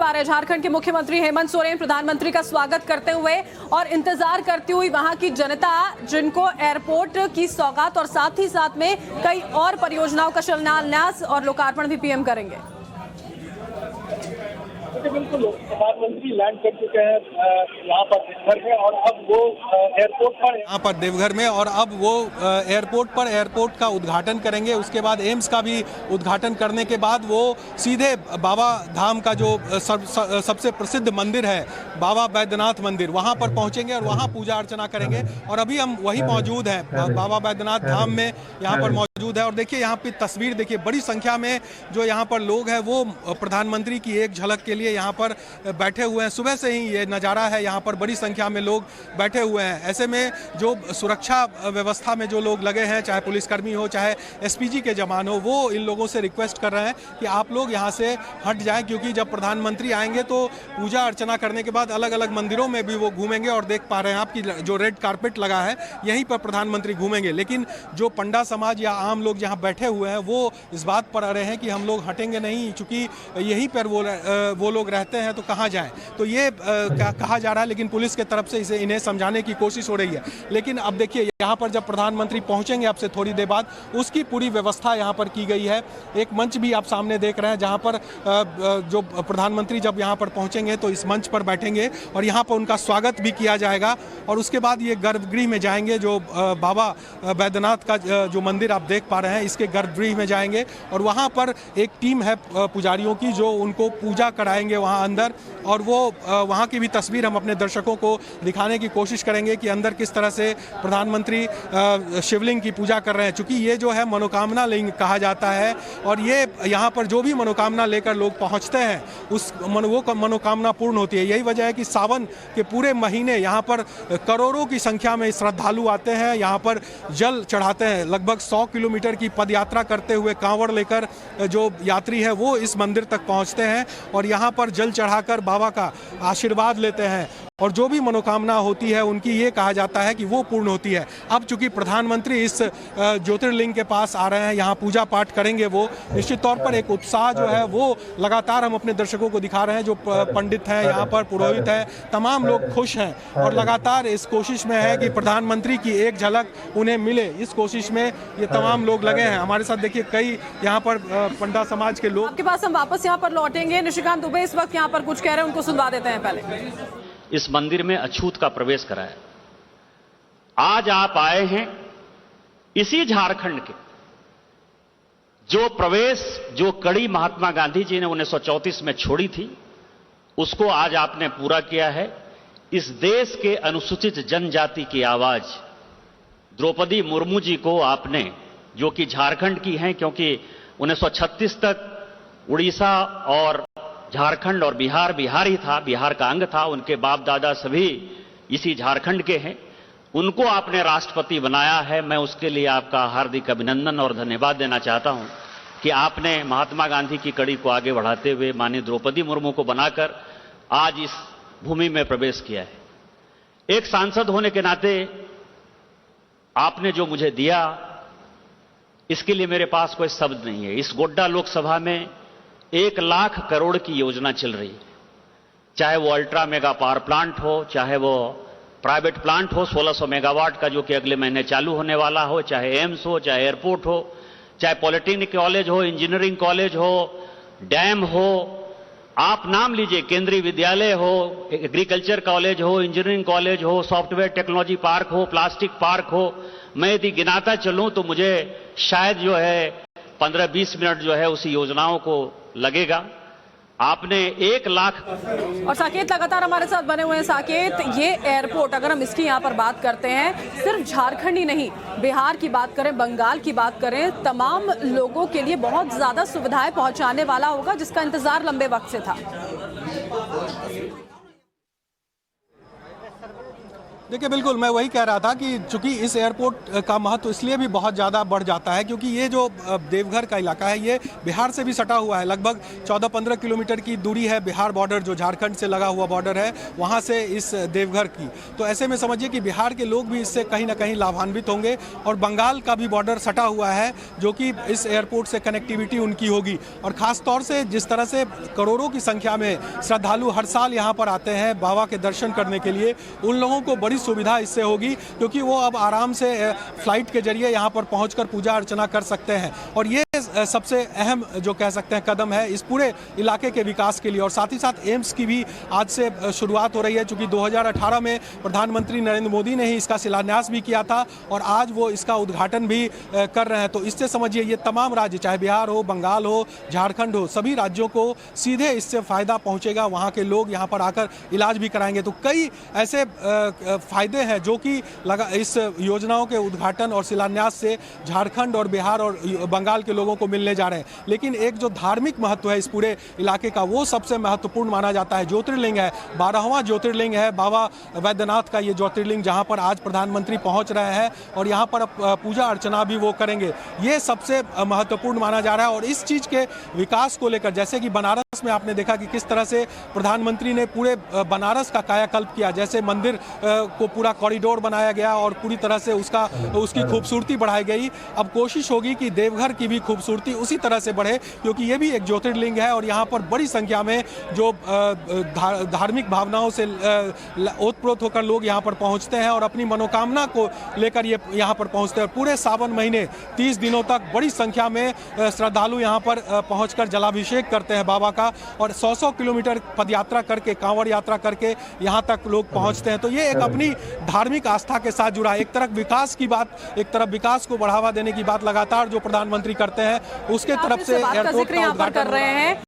पा रहे हैं झारखंड के मुख्यमंत्री हेमंत सोरेन प्रधानमंत्री का स्वागत करते हुए और इंतजार करती हुई वहां की जनता, जिनको एयरपोर्ट की सौगात और साथ ही साथ में कई और परियोजनाओं का शिलान्यास और लोकार्पण भी पीएम करेंगे। बिल्कुल, प्रधानमंत्री लैंड कर चुके हैं यहाँ पर देवघर में और अब वो एयरपोर्ट पर एयरपोर्ट का उद्घाटन करेंगे। उसके बाद एम्स का भी उद्घाटन करने के बाद वो सीधे बाबा धाम का जो सबसे प्रसिद्ध मंदिर है बाबा बैद्यनाथ मंदिर, वहाँ पर पहुँचेंगे और वहाँ पूजा अर्चना करेंगे। और अभी हम वही मौजूद हैं बाबा बैद्यनाथ धाम में, यहाँ पर मौजूद है। और देखिए यहाँ की तस्वीर देखिए, बड़ी संख्या में जो यहाँ पर लोग हैं वो प्रधानमंत्री की एक झलक के लिए यहाँ पर बैठे हुए हैं। सुबह से ही ये नज़ारा है, यहाँ पर बड़ी संख्या में लोग बैठे हुए हैं। ऐसे में जो सुरक्षा व्यवस्था में जो लोग लगे हैं, चाहे पुलिसकर्मी हो चाहे एसपीजी के जवान हो, वो इन लोगों से रिक्वेस्ट कर रहे हैं कि आप लोग यहाँ से हट जाएं, क्योंकि जब प्रधानमंत्री आएंगे तो पूजा अर्चना करने के बाद अलग अलग मंदिरों में भी वो घूमेंगे। और देख पा रहे हैं आपकी जो रेड कारपेट लगा है, यहीं पर प्रधानमंत्री घूमेंगे। लेकिन जो पंडा समाज या आम लोग जहाँ बैठे हुए हैं वो इस बात पर आ रहे हैं कि हम लोग हटेंगे नहीं, चूँकि यहीं पर वो लोग रहते हैं तो कहाँ जाएं। तो ये कहा जा रहा है, लेकिन पुलिस के तरफ से इन्हें समझाने की कोशिश हो रही है। लेकिन अब देखिए यहाँ पर जब प्रधानमंत्री पहुँचेंगे अब से थोड़ी देर बाद, उसकी पूरी व्यवस्था यहाँ पर की गई है। एक मंच भी आप सामने देख रहे हैं, जहाँ पर जो प्रधानमंत्री जब यहाँ पर पहुँचेंगे तो इस मंच पर बैठेंगे और यहाँ पर उनका स्वागत भी किया जाएगा। और उसके बाद ये गर्भगृह में जाएंगे, जो बाबा बैद्यनाथ का जो मंदिर आप देख पा रहे हैं, इसके गर्भगृह में जाएंगे और वहाँ पर एक टीम है पुजारियों की जो उनको पूजा कराएंगे वहाँ अंदर। और वो वहाँ की भी तस्वीर हम अपने दर्शकों को दिखाने की कोशिश करेंगे कि अंदर किस तरह से प्रधानमंत्री शिवलिंग की पूजा कर रहे हैं। चूँकि ये जो है मनोकामना लिंग कहा जाता है और ये यहाँ पर जो भी मनोकामना लेकर लोग पहुँचते हैं वो मनोकामना पूर्ण होती है। यही वजह है कि सावन के पूरे महीने यहाँ पर करोड़ों की संख्या में श्रद्धालु आते हैं, यहाँ पर जल चढ़ाते हैं। लगभग 100 किलोमीटर की पदयात्रा करते हुए कांवड़ लेकर जो यात्री है वो इस मंदिर तक पहुँचते हैं और यहाँ पर जल चढ़ाकर बाबा का आशीर्वाद लेते हैं। और जो भी मनोकामना होती है उनकी ये कहा जाता है कि वो पूर्ण होती है। अब चूंकि प्रधानमंत्री इस ज्योतिर्लिंग के पास आ रहे हैं, यहाँ पूजा पाठ करेंगे, वो निश्चित तौर पर एक उत्साह जो है वो लगातार हम अपने दर्शकों को दिखा रहे हैं। जो पंडित हैं यहाँ पर, पुरोहित हैं, तमाम लोग खुश हैं और लगातार इस कोशिश में है कि प्रधानमंत्री की एक झलक उन्हें मिले। इस कोशिश में ये तमाम लोग लगे हैं। हमारे साथ देखिए कई यहाँ पर पंडा समाज के लोग। आपके पास हम वापस यहाँ पर लौटेंगे। निशिकांत दुबे इस वक्त यहाँ पर कुछ कह रहे हैं, उनको सुनवा देते हैं। पहले इस मंदिर में अछूत का प्रवेश कराया। आज आप आए हैं इसी झारखंड के जो कड़ी महात्मा गांधी जी ने 1934 में छोड़ी थी, उसको आज आपने पूरा किया है। इस देश के अनुसूचित जनजाति की आवाज द्रौपदी मुर्मू जी को आपने, जो कि झारखंड की हैं, क्योंकि 1936 तक उड़ीसा और झारखंड और बिहार ही था, बिहार का अंग था। उनके बाप दादा सभी इसी झारखंड के हैं। उनको आपने राष्ट्रपति बनाया है। मैं उसके लिए आपका हार्दिक अभिनंदन और धन्यवाद देना चाहता हूं कि आपने महात्मा गांधी की कड़ी को आगे बढ़ाते हुए माननीय द्रौपदी मुर्मू को बनाकर आज इस भूमि में प्रवेश किया है। एक सांसद होने के नाते आपने जो मुझे दिया, इसके लिए मेरे पास कोई शब्द नहीं है। इस गोड्डा लोकसभा में 1 लाख करोड़ की योजना चल रही है, चाहे वो अल्ट्रा मेगा पावर प्लांट हो, चाहे वो प्राइवेट प्लांट हो 1600 मेगावाट का जो कि अगले महीने चालू होने वाला हो, चाहे एम्स हो, चाहे एयरपोर्ट हो, चाहे पॉलिटेक्निक कॉलेज हो, इंजीनियरिंग कॉलेज हो, डैम हो, आप नाम लीजिए, केंद्रीय विद्यालय हो, एग्रीकल्चर कॉलेज हो, इंजीनियरिंग कॉलेज हो, सॉफ्टवेयर टेक्नोलॉजी पार्क हो, प्लास्टिक पार्क हो। मैं यदि गिनाता चलूं तो मुझे शायद जो है 15-20 मिनट जो है उसी योजनाओं को लगेगा। आपने 1 लाख। और साकेत लगातार हमारे साथ बने हुए हैं। साकेत, ये एयरपोर्ट अगर हम इसकी यहाँ पर बात करते हैं, सिर्फ झारखंड ही नहीं, बिहार की बात करें, बंगाल की बात करें, तमाम लोगों के लिए बहुत ज्यादा सुविधाएं पहुंचाने वाला होगा, जिसका इंतजार लंबे वक्त से था। देखिए बिल्कुल मैं वही कह रहा था कि चूंकि इस एयरपोर्ट का महत्व इसलिए भी बहुत ज़्यादा बढ़ जाता है क्योंकि ये जो देवघर का इलाका है ये बिहार से भी सटा हुआ है। लगभग 14-15 किलोमीटर की दूरी है बिहार बॉर्डर, जो झारखंड से लगा हुआ बॉर्डर है, वहाँ से इस देवघर की। तो ऐसे में समझिए कि बिहार के लोग भी इससे कहीं ना कहीं लाभान्वित होंगे और बंगाल का भी बॉर्डर सटा हुआ है जो कि इस एयरपोर्ट से कनेक्टिविटी उनकी होगी। और ख़ास तौर से जिस तरह से करोड़ों की संख्या में श्रद्धालु हर साल यहाँ पर आते हैं बाबा के दर्शन करने के लिए, उन लोगों को बड़ी सुविधा इससे होगी क्योंकि वो अब आराम से फ्लाइट के जरिए यहाँ पर पहुंचकर पूजा अर्चना कर सकते हैं। और ये सबसे अहम जो कह सकते हैं कदम है इस पूरे इलाके के विकास के लिए। और साथ ही साथ एम्स की भी आज से शुरुआत हो रही है क्योंकि 2018 में प्रधानमंत्री नरेंद्र मोदी ने ही इसका शिलान्यास भी किया था और आज वो इसका उद्घाटन भी कर रहे हैं। तो इससे समझिए ये तमाम राज्य, चाहे बिहार हो, बंगाल हो, झारखंड हो, सभी राज्यों को सीधे इससे फायदा पहुंचेगा। वहाँ के लोग यहाँ पर आकर इलाज भी कराएंगे। तो कई ऐसे फायदे हैं जो कि इस योजनाओं के उद्घाटन और शिलान्यास से झारखंड और बिहार और बंगाल के लोगों को मिलने जा रहे हैं। लेकिन एक जो धार्मिक महत्व है इस पूरे इलाके का वो सबसे महत्वपूर्ण माना जाता है। ज्योतिर्लिंग है, 12वां ज्योतिर्लिंग है बाबा वैद्यनाथ का ये ज्योतिर्लिंग, जहां पर आज प्रधानमंत्री पहुंच रहे हैं और यहां पर पूजा अर्चना भी वो करेंगे। ये सबसे महत्वपूर्ण माना जा रहा है। और इस चीज़ के विकास को लेकर जैसे कि बनारस में आपने देखा कि किस तरह से प्रधानमंत्री ने पूरे बनारस का कायाकल्प किया, जैसे मंदिर को पूरा कॉरिडोर बनाया गया और पूरी तरह से उसकी खूबसूरती बढ़ाई गई। अब कोशिश होगी कि देवघर की भी खूबसूरती उसी तरह से बढ़े क्योंकि ये भी एक ज्योतिर्लिंग है और यहाँ पर बड़ी संख्या में जो धार्मिक भावनाओं से ओतप्रोत होकर लोग यहाँ पर पहुँचते हैं और अपनी मनोकामना को लेकर ये यहाँ पर पहुँचते हैं। पूरे सावन महीने 30 दिनों तक बड़ी संख्या में श्रद्धालु यहाँ पर पहुँचकर जलाभिषेक करते हैं बाबा का और 100-100 किलोमीटर पदयात्रा करके, कांवड़ यात्रा करके यहाँ तक लोग पहुँचते हैं। तो ये एक अपनी धार्मिक आस्था के साथ जुड़ा है। एक तरफ विकास की बात, एक तरफ विकास को बढ़ावा देने की बात लगातार जो प्रधानमंत्री करते हैं, उसके तरफ से एयरपोर्ट का उद्घाटन कर रहे हैं।